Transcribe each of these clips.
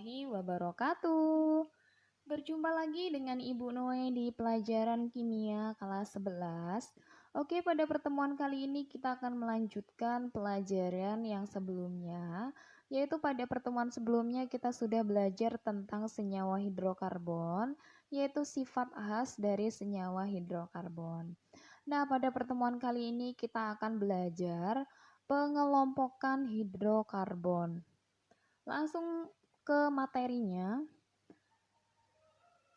warahmatullahi wabarakatuh. Berjumpa lagi dengan Ibu Noe di pelajaran kimia kelas 11. Oke, pada pertemuan kali ini kita akan melanjutkan pelajaran yang sebelumnya, yaitu pada pertemuan sebelumnya kita sudah belajar tentang senyawa hidrokarbon, yaitu sifat khas dari senyawa hidrokarbon. Nah, pada pertemuan kali ini kita akan belajar pengelompokan hidrokarbon. Langsung ke materinya.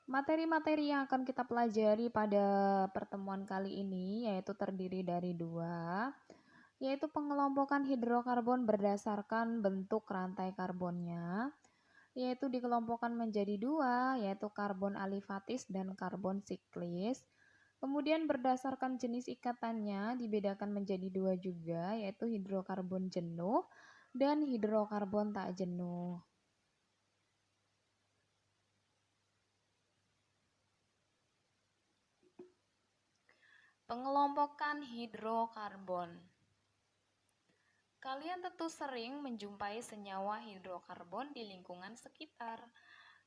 Materi-materi yang akan kita pelajari pada pertemuan kali ini yaitu terdiri dari dua, yaitu pengelompokan hidrokarbon berdasarkan bentuk rantai karbonnya, yaitu dikelompokkan menjadi dua, yaitu karbon alifatis dan karbon siklis. Kemudian berdasarkan jenis ikatannya dibedakan menjadi dua juga, yaitu hidrokarbon jenuh dan hidrokarbon tak jenuh. Pengelompokan hidrokarbon. Kalian tentu sering menjumpai senyawa hidrokarbon di lingkungan sekitar.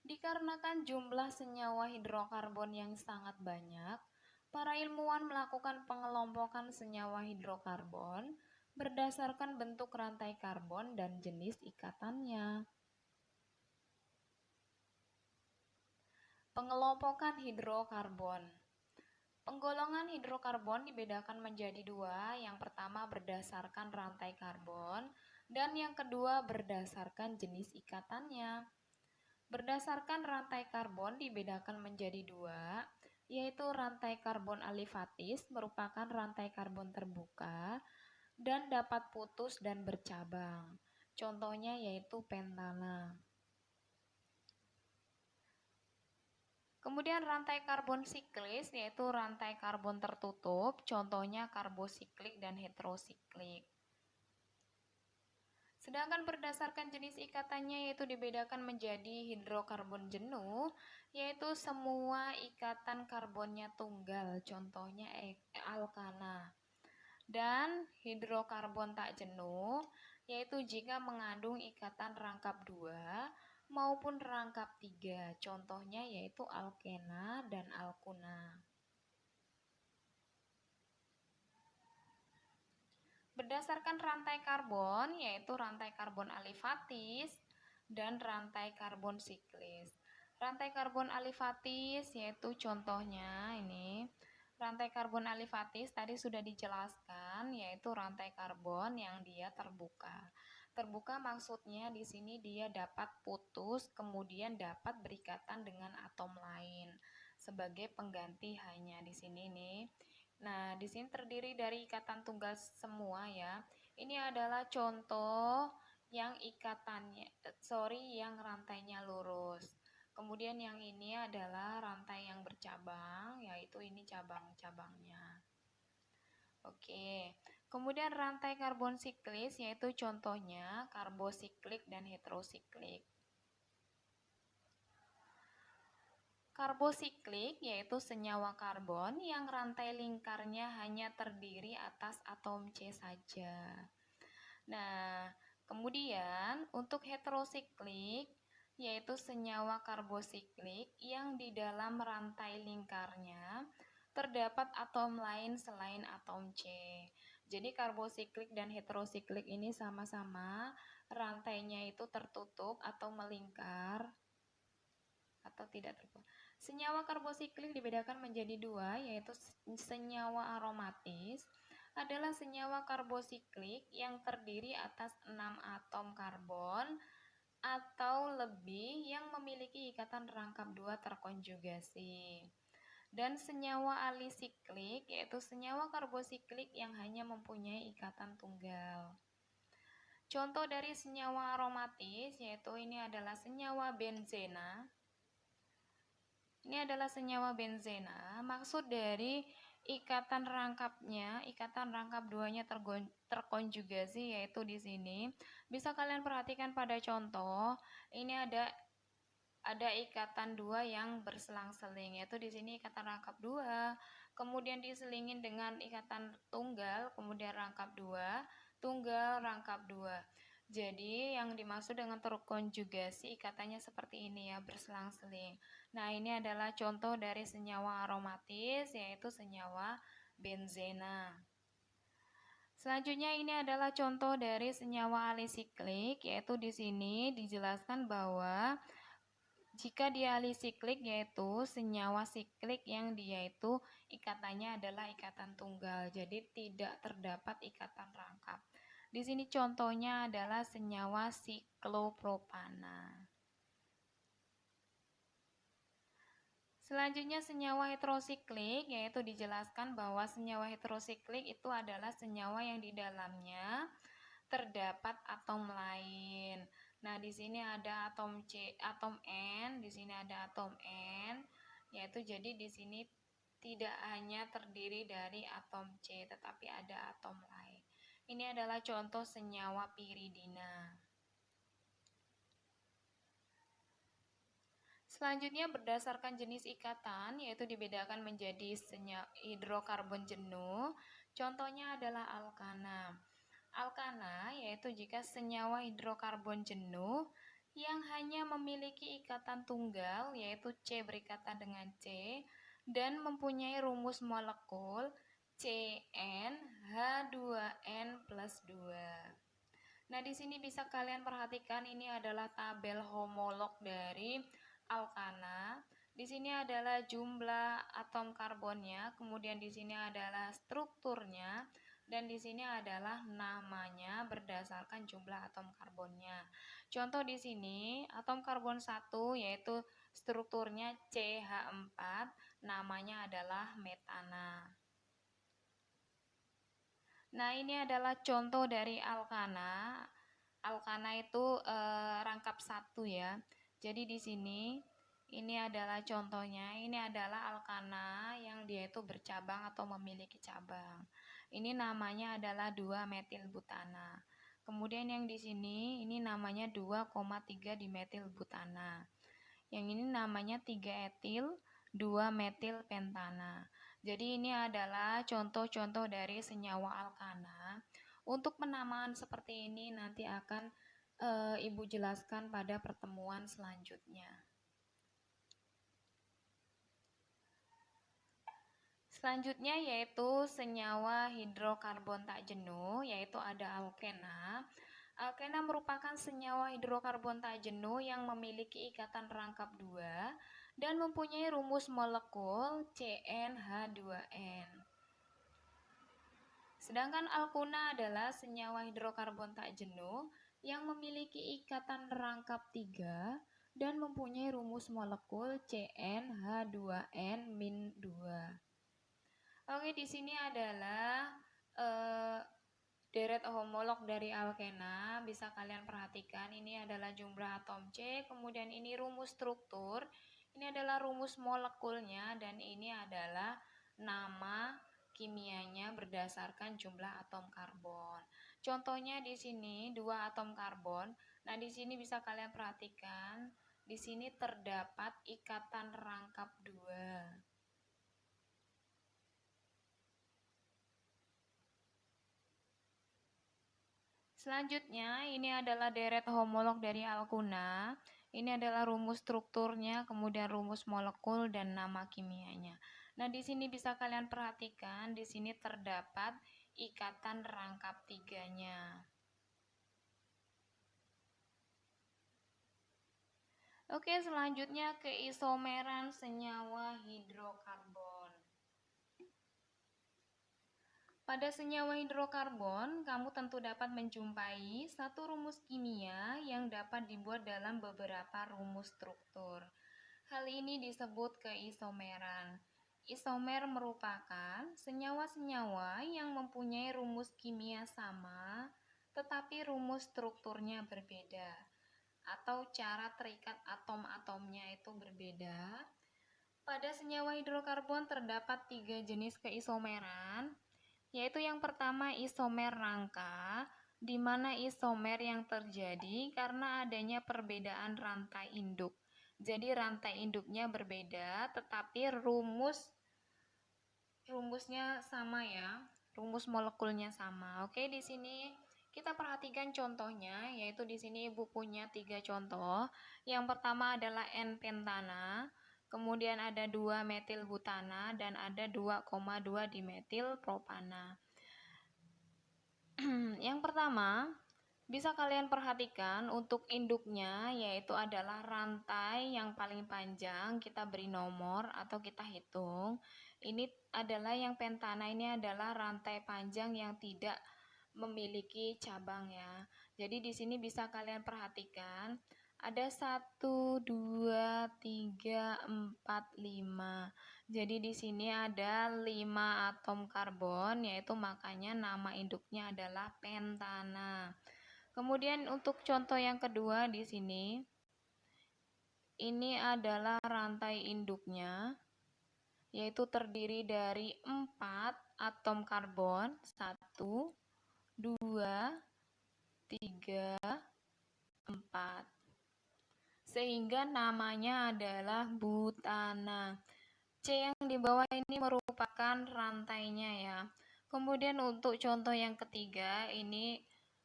Dikarenakan jumlah senyawa hidrokarbon yang sangat banyak, para ilmuwan melakukan pengelompokan senyawa hidrokarbon berdasarkan bentuk rantai karbon dan jenis ikatannya. Pengelompokan hidrokarbon. Penggolongan hidrokarbon dibedakan menjadi dua, yang pertama berdasarkan rantai karbon dan yang kedua berdasarkan jenis ikatannya. Berdasarkan rantai karbon dibedakan menjadi dua, yaitu rantai karbon alifatis merupakan rantai karbon terbuka dan dapat putus dan bercabang. Contohnya yaitu pentana. Kemudian rantai karbon siklis yaitu rantai karbon tertutup, contohnya karbosiklik dan heterosiklik. Sedangkan berdasarkan jenis ikatannya yaitu dibedakan menjadi hidrokarbon jenuh, yaitu semua ikatan karbonnya tunggal, contohnya alkana. Dan hidrokarbon tak jenuh, yaitu jika mengandung ikatan rangkap 2 maupun rangkap 3, contohnya yaitu alkena dan alkuna. Berdasarkan rantai karbon, yaitu rantai karbon alifatis dan rantai karbon siklis. Rantai karbon alifatis yaitu contohnya ini. Rantai karbon alifatis tadi sudah dijelaskan, yaitu rantai karbon yang dia terbuka. Terbuka maksudnya di sini dia dapat putus, kemudian dapat berikatan dengan atom lain sebagai pengganti hanya di sini nih. Nah, di sini terdiri dari ikatan tunggal semua ya. Ini adalah contoh yang yang rantainya lurus. Kemudian yang ini adalah rantai yang bercabang, yaitu ini cabang-cabangnya. Oke. Kemudian rantai karbon siklis yaitu contohnya karbosiklik dan heterosiklik. Karbosiklik yaitu senyawa karbon yang rantai lingkarnya hanya terdiri atas atom C saja. Nah, kemudian untuk heterosiklik yaitu senyawa karbosiklik yang di dalam rantai lingkarnya terdapat atom lain selain atom C. Jadi karbosiklik dan heterosiklik ini sama-sama rantainya itu tertutup atau melingkar atau tidak tertutup. Senyawa karbosiklik dibedakan menjadi dua, yaitu senyawa aromatis adalah senyawa karbosiklik yang terdiri atas 6 atom karbon atau lebih yang memiliki ikatan rangkap 2 terkonjugasi. Dan senyawa alisiklik yaitu senyawa karbosiklik yang hanya mempunyai ikatan tunggal. Contoh dari senyawa aromatis yaitu ini adalah senyawa benzena. Ini adalah senyawa benzena. Maksud dari ikatan rangkapnya, ikatan rangkap 2-nya terkonjugasi yaitu di sini. Bisa kalian perhatikan pada contoh. Ini ada ikatan 2 yang berselang-seling, yaitu di sini ikatan rangkap 2, kemudian diselingin dengan ikatan tunggal, kemudian rangkap 2, tunggal rangkap 2. Jadi yang dimaksud dengan terkonjugasi ikatannya seperti ini ya, berselang-seling. Nah, ini adalah contoh dari senyawa aromatis, yaitu senyawa benzena. Selanjutnya ini adalah contoh dari senyawa alisiklik, yaitu di sini dijelaskan bahwa jika dia alisiklik yaitu senyawa siklik yang dia itu ikatannya adalah ikatan tunggal, jadi tidak terdapat ikatan rangkap. Di sini contohnya adalah senyawa siklopropana. Selanjutnya senyawa heterosiklik, yaitu dijelaskan bahwa senyawa heterosiklik itu adalah senyawa yang di dalamnya terdapat atom lain. Nah, di sini ada atom C, atom N, di sini ada atom N, yaitu jadi di sini tidak hanya terdiri dari atom C, tetapi ada atom lain. Ini adalah contoh senyawa piridina. Selanjutnya berdasarkan jenis ikatan, yaitu dibedakan menjadi hidrokarbon jenuh. Contohnya adalah alkana. Alkana yaitu jika senyawa hidrokarbon jenuh yang hanya memiliki ikatan tunggal, yaitu C berikatan dengan C, dan mempunyai rumus molekul CnH2n plus 2. Nah, di sini bisa kalian perhatikan ini adalah tabel homolog dari alkana. Di sini adalah jumlah atom karbonnya, kemudian di sini adalah strukturnya, dan di sini adalah namanya berdasarkan jumlah atom karbonnya. Contoh di sini, atom karbon 1 yaitu strukturnya CH4, namanya adalah metana. Nah, ini adalah contoh dari alkana. Alkana itu rangkap satu ya. Jadi di sini ini adalah contohnya. Ini adalah alkana yang dia itu bercabang atau memiliki cabang. Ini namanya adalah 2-metilbutana. Kemudian yang di sini ini namanya 2,3 dimetilbutana. Yang ini namanya 3-etil 2-metilpentana. Jadi ini adalah contoh-contoh dari senyawa alkana. Untuk penamaan seperti ini nanti akan Ibu jelaskan pada pertemuan selanjutnya. Selanjutnya yaitu senyawa hidrokarbon tak jenuh, yaitu ada alkena. Alkena merupakan senyawa hidrokarbon tak jenuh yang memiliki ikatan rangkap 2 dan mempunyai rumus molekul CnH2n. Sedangkan alkuna adalah senyawa hidrokarbon tak jenuh yang memiliki ikatan rangkap 3 dan mempunyai rumus molekul CnH2n-2. Oke, di sini adalah deret homolog dari alkena. Bisa kalian perhatikan, ini adalah jumlah atom C, kemudian ini rumus struktur, ini adalah rumus molekulnya, dan ini adalah nama kimianya berdasarkan jumlah atom karbon. Contohnya di sini 2 atom karbon. Nah, di sini bisa kalian perhatikan, di sini terdapat ikatan rangkap 2. Selanjutnya, ini adalah deret homolog dari alkuna. Ini adalah rumus strukturnya, kemudian rumus molekul dan nama kimianya. Nah, di sini bisa kalian perhatikan, di sini terdapat ikatan rangkap 3-nya. Oke, selanjutnya keisomeran senyawa hidrokarbon. Pada senyawa hidrokarbon, kamu tentu dapat menjumpai satu rumus kimia yang dapat dibuat dalam beberapa rumus struktur. Hal ini disebut keisomeran. Isomer merupakan senyawa-senyawa yang mempunyai rumus kimia sama, tetapi rumus strukturnya berbeda, atau cara terikat atom-atomnya itu berbeda. Pada senyawa hidrokarbon terdapat 3 jenis keisomeran, yaitu yang pertama isomer rangka, di mana isomer yang terjadi karena adanya perbedaan rantai induk. Jadi rantai induknya berbeda, tetapi rumusnya sama ya, rumus molekulnya sama. Oke, di sini Kita perhatikan contohnya, yaitu di sini Ibu punya 3 contoh. Yang pertama adalah N-pentana, kemudian ada 2 metil butana, dan ada 2,2 dimetil propana. Yang pertama, bisa kalian perhatikan untuk induknya, yaitu adalah rantai yang paling panjang, kita beri nomor atau kita hitung. Ini adalah yang pentana, ini adalah rantai panjang yang tidak memiliki cabang ya. Jadi di sini bisa kalian perhatikan ada 1, 2, 3, 4, 5. Jadi di sini ada 5 atom karbon, yaitu makanya nama induknya adalah pentana. Kemudian untuk contoh yang kedua di sini, ini adalah rantai induknya, yaitu terdiri dari 4 atom karbon, 1, 2, 3, 4. Sehingga namanya adalah butana. C yang di bawah ini merupakan rantainya ya. Kemudian untuk contoh yang ketiga, ini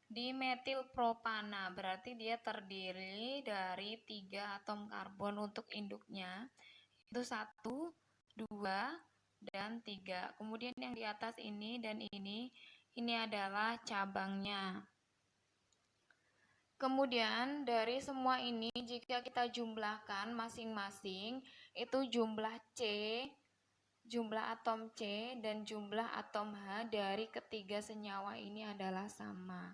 dimetil propana, berarti dia terdiri dari 3 atom karbon untuk induknya, itu 1, 2, dan 3. Kemudian yang di atas ini dan ini adalah cabangnya. Kemudian dari semua ini jika kita jumlahkan masing-masing, itu jumlah C, jumlah atom C dan jumlah atom H dari ketiga senyawa ini adalah sama.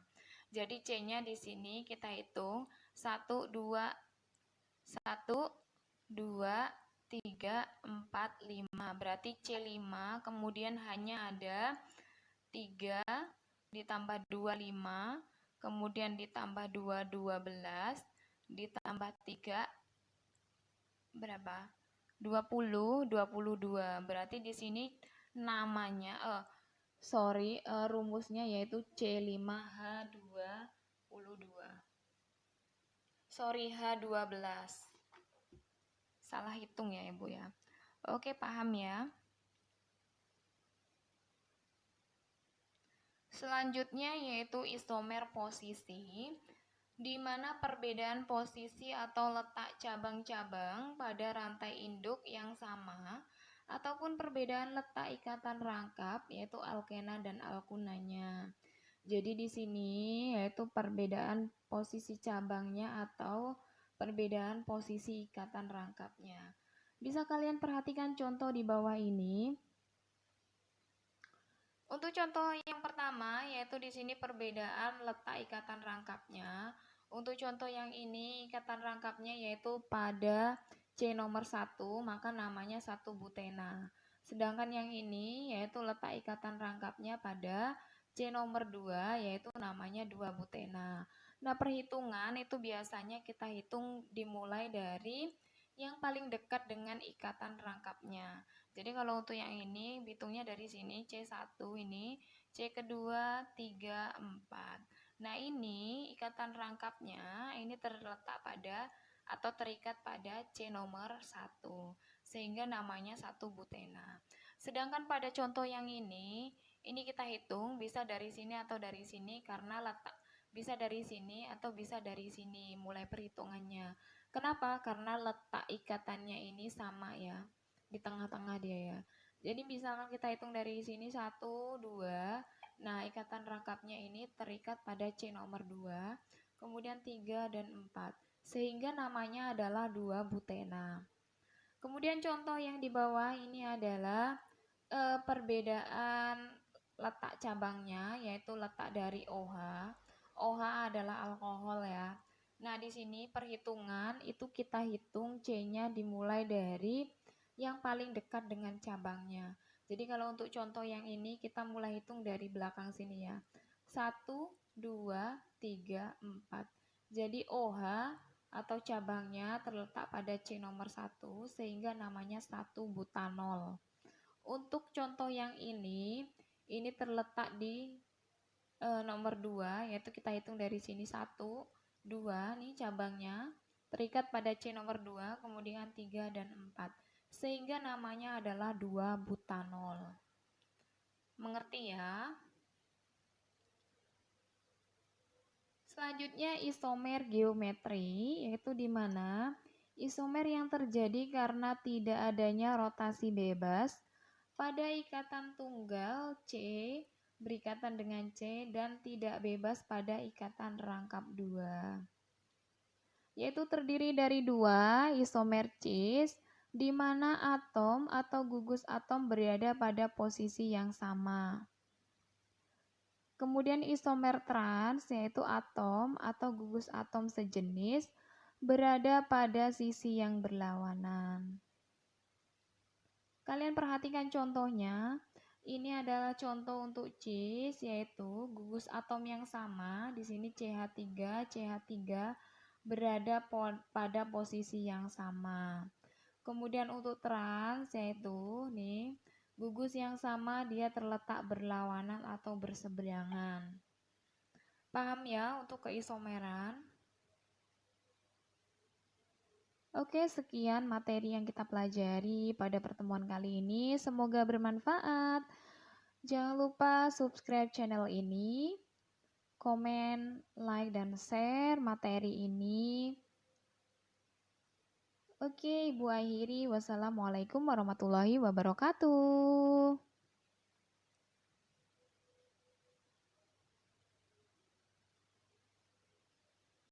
Jadi C-nya di sini kita hitung 1, 2, 3, 4, 5. Berarti C5, kemudian hanya ada 3 ditambah 2, 5, kemudian ditambah 2, 12, ditambah 3 berapa? 20, 22. Berarti di sini namanya rumusnya yaitu C5H22. H12. Salah hitung ya Ibu ya. Oke, paham ya? Selanjutnya yaitu isomer posisi, di mana perbedaan posisi atau letak cabang-cabang pada rantai induk yang sama ataupun perbedaan letak ikatan rangkap yaitu alkena dan alkunanya. Jadi di sini yaitu perbedaan posisi cabangnya atau perbedaan posisi ikatan rangkapnya. Bisa kalian perhatikan contoh di bawah ini. Untuk contoh yang pertama yaitu di sini perbedaan letak ikatan rangkapnya. Untuk contoh yang ini ikatan rangkapnya yaitu pada C nomor 1, maka namanya 1 butena. Sedangkan yang ini yaitu letak ikatan rangkapnya pada C nomor 2 yaitu namanya 2 butena. Nah, perhitungan itu biasanya kita hitung dimulai dari yang paling dekat dengan ikatan rangkapnya. Jadi kalau untuk yang ini hitungnya dari sini C1 ini, C kedua 3, 4. Nah, ini ikatan rangkapnya ini terletak pada atau terikat pada C nomor 1 sehingga namanya 1 butena. Sedangkan pada contoh yang ini kita hitung bisa dari sini atau dari sini karena letak bisa dari sini atau bisa dari sini mulai perhitungannya. Kenapa? Karena letak ikatannya ini sama ya. Di tengah-tengah dia ya. Jadi misalkan kita hitung dari sini 1, 2. Nah, ikatan rangkapnya ini terikat pada C nomor 2, kemudian 3 dan 4. Sehingga namanya adalah 2 butena. Kemudian contoh yang di bawah ini adalah perbedaan letak cabangnya, yaitu letak dari OH. OH adalah alkohol ya. Nah, di sini perhitungan itu kita hitung C-nya dimulai dari yang paling dekat dengan cabangnya. Jadi kalau untuk contoh yang ini kita mulai hitung dari belakang sini ya. 1, 2, 3, 4. Jadi OH atau cabangnya terletak pada C nomor 1 sehingga namanya 1 butanol. Untuk contoh yang ini terletak di nomor 2 yaitu kita hitung dari sini 1, 2 nih cabangnya terikat pada C nomor 2, kemudian 3 dan 4. Sehingga namanya adalah 2 butanol. Mengerti ya? Selanjutnya isomer geometri, yaitu di mana isomer yang terjadi karena tidak adanya rotasi bebas pada ikatan tunggal C berikatan dengan C dan tidak bebas pada ikatan rangkap 2. Yaitu terdiri dari 2 isomer cis di mana atom atau gugus atom berada pada posisi yang sama. Kemudian isomer trans, yaitu atom atau gugus atom sejenis, berada pada sisi yang berlawanan. Kalian perhatikan contohnya. Ini adalah contoh untuk cis, yaitu gugus atom yang sama. Di sini CH3, CH3 berada pada posisi yang sama. Kemudian untuk trans, yaitu nih gugus yang sama dia terletak berlawanan atau berseberangan. Paham ya untuk keisomeran? Oke, sekian materi yang kita pelajari pada pertemuan kali ini. Semoga bermanfaat. Jangan lupa subscribe channel ini, komen, like, dan share materi ini. Oke, Ibu akhiri. Wassalamualaikum warahmatullahi wabarakatuh.